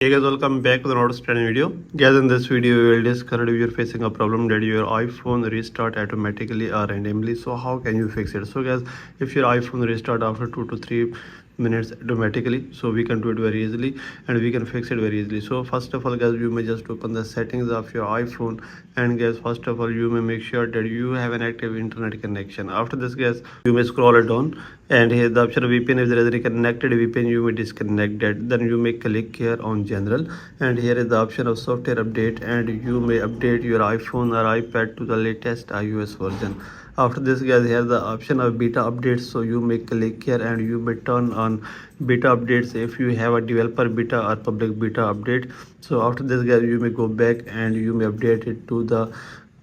Hey guys, welcome back to another training video. Guys, in this video we will discuss if you're facing a problem that your iPhone restart automatically or randomly. So how can you fix it? So guys, if your iPhone restart after 2 to 3 minutes automatically, so we can do it very easily and we can fix it very easily. So first of all guys, you may just open the settings of your iPhone, and guys, first of all you may make sure that you have an active internet connection. After this guys, you may scroll it down, and here the option of VPN. If there is any connected VPN, you may disconnect that. Then you may click here on general, and here is the option of software update, and you may update your iPhone or iPad to the latest iOS version. After this guys, here the option of beta updates, so you may click here and you may turn on beta updates if you have a developer beta or public beta update. So after this guys, you may go back and you may update it to the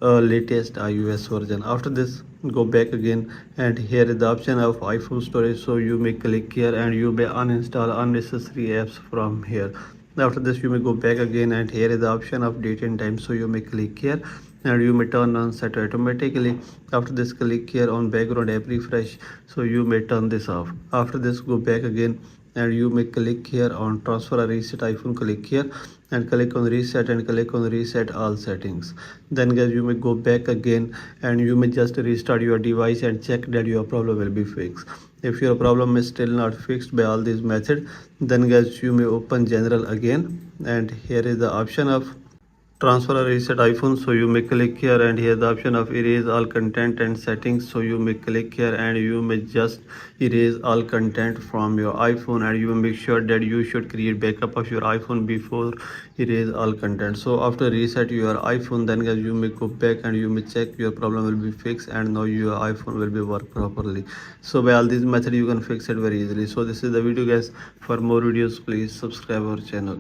latest iOS version. After this, go back again, and here is the option of iPhone storage, so you may click here and you may uninstall unnecessary apps from here. After this, you may go back again, and here is the option of date and time, so you may click here and you may turn on set automatically. After this, click here on background app refresh, so you may turn this off. After this, go back again and you may click here on transfer or reset iPhone. Click here and click on reset and click on reset all settings. Then guys, you may go back again and you may just restart your device and check that your problem will be fixed. If your problem is still not fixed by all these methods, then guys, you may open general again, and here is the option of transfer or reset iPhone, so you may click here, and here the option of erase all content and settings, so you may click here and you may just erase all content from your iPhone, and you will make sure that you should create backup of your iPhone before erase all content. So after reset your iPhone, then guys, you may go back and you may check your problem will be fixed, and now your iPhone will be work properly. So by all these methods you can fix it very easily. So this is the video guys. For more videos, please subscribe our channel.